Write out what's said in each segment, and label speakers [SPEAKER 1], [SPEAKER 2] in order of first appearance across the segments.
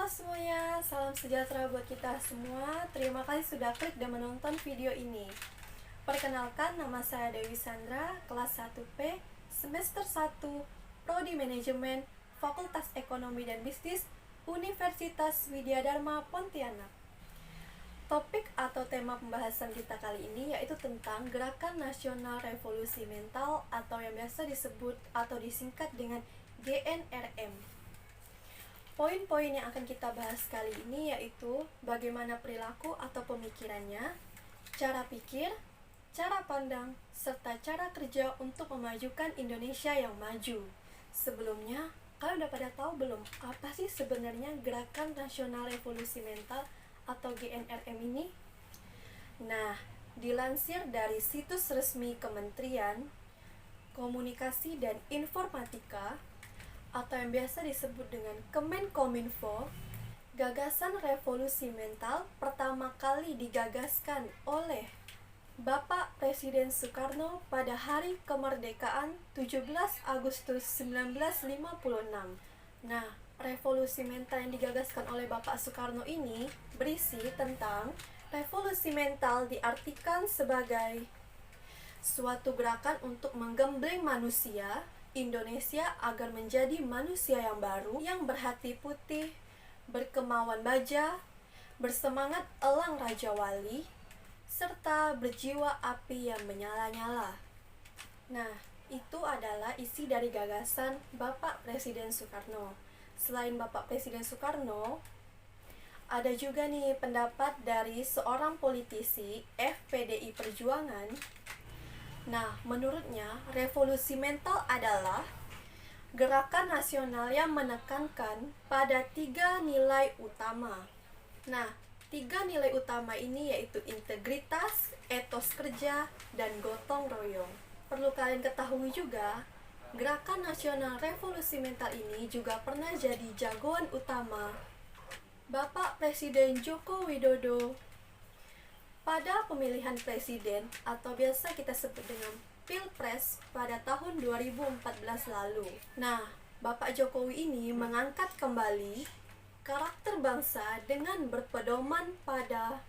[SPEAKER 1] Halo semuanya, salam sejahtera buat kita semua. Terima kasih sudah klik dan menonton video ini. Perkenalkan, nama saya Dewi Sandra, kelas 1P, semester 1, Prodi Manajemen, Fakultas Ekonomi dan Bisnis, Universitas Widya Dharma Pontianak. Topik atau tema pembahasan kita kali ini yaitu tentang Gerakan Nasional Revolusi Mental atau yang biasa disebut atau disingkat dengan GNRM. Poin-poin yang akan kita bahas kali ini yaitu bagaimana perilaku atau pemikirannya, cara pikir, cara pandang, serta cara kerja untuk memajukan Indonesia yang maju. Sebelumnya, kalian udah pada tahu belum apa sih sebenarnya Gerakan Nasional Revolusi Mental atau GNRM ini? Nah, dilansir dari situs resmi Kementerian Komunikasi dan Informatika atau yang biasa disebut dengan Kemenkominfo, gagasan revolusi mental pertama kali digagaskan oleh Bapak Presiden Soekarno pada hari kemerdekaan 17 Agustus 1956. Nah, revolusi mental yang digagaskan oleh Bapak Soekarno ini berisi tentang revolusi mental diartikan sebagai suatu gerakan untuk menggembleng manusia Indonesia agar menjadi manusia yang baru, yang berhati putih, berkemauan baja, bersemangat elang Raja Wali, serta berjiwa api yang menyala-nyala. Nah, itu adalah isi dari gagasan Bapak Presiden Soekarno. Selain Bapak Presiden Soekarno, ada juga nih pendapat dari seorang politisi FPDI Perjuangan. Nah, menurutnya, revolusi mental adalah gerakan nasional yang menekankan pada 3 nilai utama. Nah, 3 nilai utama ini yaitu integritas, etos kerja, dan gotong royong. Perlu kalian ketahui juga, gerakan nasional revolusi mental ini juga pernah jadi jagoan utama Bapak Presiden Joko Widodo pada pemilihan presiden atau biasa kita sebut dengan Pilpres pada tahun 2014 lalu. Nah, Bapak Jokowi ini mengangkat kembali karakter bangsa dengan berpedoman pada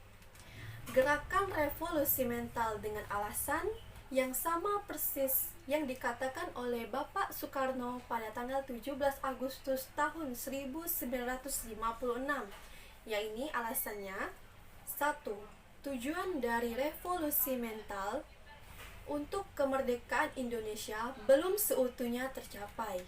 [SPEAKER 1] gerakan revolusi mental dengan alasan yang sama persis yang dikatakan oleh Bapak Soekarno pada tanggal 17 Agustus tahun 1956. Yaitu alasannya 1. Tujuan dari revolusi mental untuk kemerdekaan Indonesia belum seutuhnya tercapai.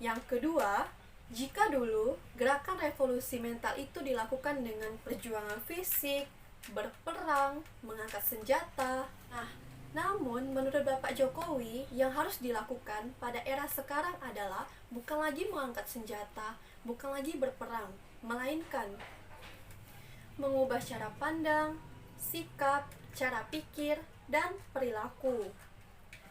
[SPEAKER 1] Yang kedua, jika dulu gerakan revolusi mental itu dilakukan dengan perjuangan fisik, berperang, mengangkat senjata. Nah, namun menurut Bapak Jokowi yang harus dilakukan pada era sekarang adalah bukan lagi mengangkat senjata, bukan lagi berperang, melainkan mengubah cara pandang, sikap, cara pikir, dan perilaku.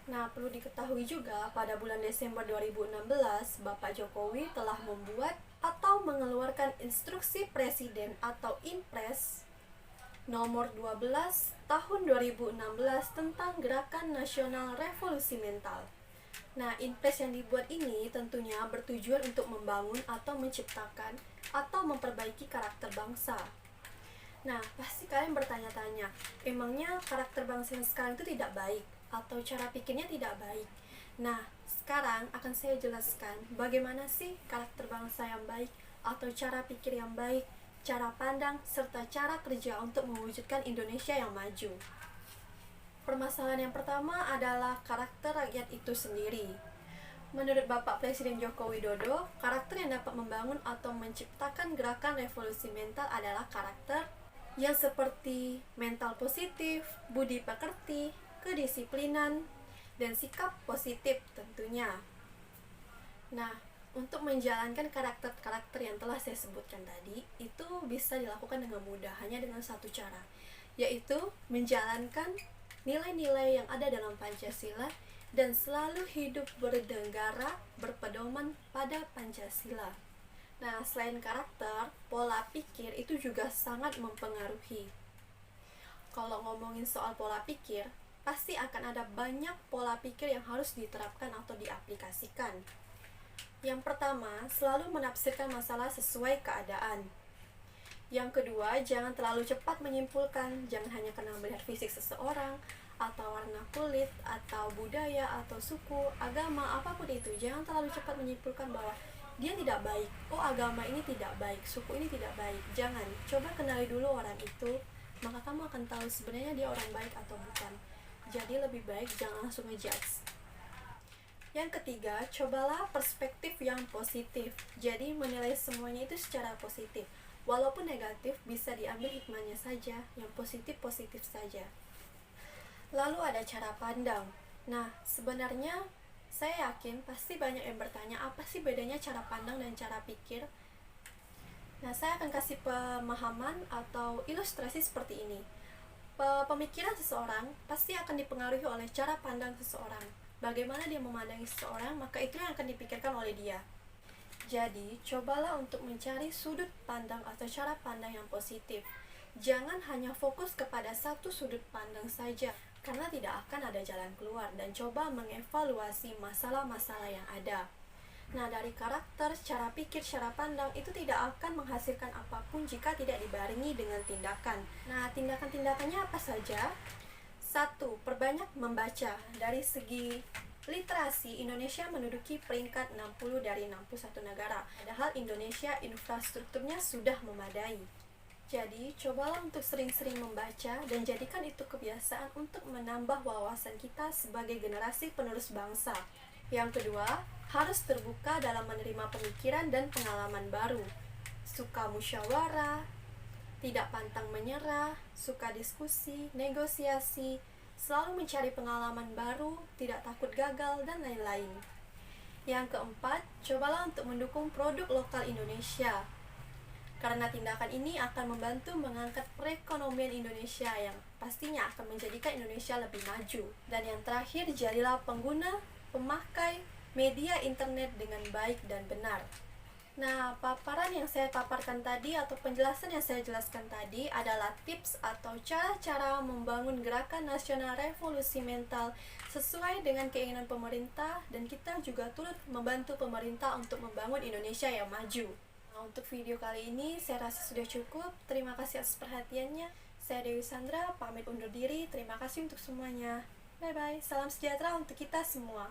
[SPEAKER 1] Nah, perlu diketahui juga pada bulan Desember 2016, Bapak Jokowi telah membuat atau mengeluarkan instruksi presiden atau Inpres nomor 12 tahun 2016 tentang Gerakan Nasional Revolusi Mental. Nah, Inpres yang dibuat ini tentunya bertujuan untuk membangun atau menciptakan atau memperbaiki karakter bangsa. Nah, pasti kalian bertanya-tanya, emangnya karakter bangsa yang sekarang itu tidak baik atau cara pikirnya tidak baik? Nah, sekarang akan saya jelaskan bagaimana sih karakter bangsa yang baik atau cara pikir yang baik, cara pandang, serta cara kerja untuk mewujudkan Indonesia yang maju. Permasalahan yang pertama adalah karakter rakyat itu sendiri. Menurut Bapak Presiden Joko Widodo, karakter yang dapat membangun atau menciptakan gerakan revolusi mental adalah karakter yang seperti mental positif, budi pekerti, kedisiplinan, dan sikap positif tentunya. Nah, untuk menjalankan karakter-karakter yang telah saya sebutkan tadi, itu bisa dilakukan dengan mudah, hanya dengan satu cara, yaitu menjalankan nilai-nilai yang ada dalam Pancasila dan selalu hidup bernegara berpedoman pada Pancasila. Nah, selain karakter, pola pikir itu juga sangat mempengaruhi. Kalau ngomongin soal pola pikir, pasti akan ada banyak pola pikir yang harus diterapkan atau diaplikasikan. Yang pertama, selalu menafsirkan masalah sesuai keadaan. Yang kedua, jangan terlalu cepat menyimpulkan. Jangan hanya karena melihat fisik seseorang, atau warna kulit, atau budaya, atau suku, agama, apapun itu. Jangan terlalu cepat menyimpulkan bahwa dia tidak baik. Oh, agama ini tidak baik, suku ini tidak baik. Jangan. Coba kenali dulu orang itu, maka kamu akan tahu sebenarnya dia orang baik atau bukan. Jadi lebih baik jangan langsung ngejudge. Yang ketiga, cobalah perspektif yang positif. Jadi menilai semuanya itu secara positif. Walaupun negatif, bisa diambil hikmahnya saja. Yang positif-positif saja. Lalu ada cara pandang. Nah, sebenarnya saya yakin pasti banyak yang bertanya apa sih bedanya cara pandang dan cara pikir. Nah, saya akan kasih pemahaman atau ilustrasi seperti ini. Pemikiran seseorang pasti akan dipengaruhi oleh cara pandang seseorang. Bagaimana dia memandangi seseorang, maka itu yang akan dipikirkan oleh dia. Jadi, cobalah untuk mencari sudut pandang atau cara pandang yang positif. Jangan hanya fokus kepada satu sudut pandang saja, karena tidak akan ada jalan keluar, dan coba mengevaluasi masalah-masalah yang ada. Nah, dari karakter, cara pikir, cara pandang itu tidak akan menghasilkan apapun jika tidak dibarengi dengan tindakan. Nah, tindakan-tindakannya apa saja? 1. Perbanyak membaca. Dari segi literasi, Indonesia menduduki peringkat 60 dari 61 negara. Padahal Indonesia infrastrukturnya sudah memadai. Jadi, cobalah untuk sering-sering membaca dan jadikan itu kebiasaan untuk menambah wawasan kita sebagai generasi penerus bangsa. Yang kedua, harus terbuka dalam menerima pemikiran dan pengalaman baru. Suka musyawarah, tidak pantang menyerah, suka diskusi, negosiasi, selalu mencari pengalaman baru, tidak takut gagal, dan lain-lain. Yang keempat, cobalah untuk mendukung produk lokal Indonesia. Karena tindakan ini akan membantu mengangkat perekonomian Indonesia yang pastinya akan menjadikan Indonesia lebih maju. Dan yang terakhir, jadilah pengguna, pemakai media internet dengan baik dan benar. Nah, paparan yang saya paparkan tadi atau penjelasan yang saya jelaskan tadi adalah tips atau cara-cara membangun gerakan nasional revolusi mental sesuai dengan keinginan pemerintah, dan kita juga turut membantu pemerintah untuk membangun Indonesia yang maju. Nah, untuk video kali ini saya rasa sudah cukup. Terima kasih atas perhatiannya. Saya Dewi Sandra, pamit undur diri. Terima kasih untuk semuanya. Bye-bye. Salam sejahtera untuk kita semua.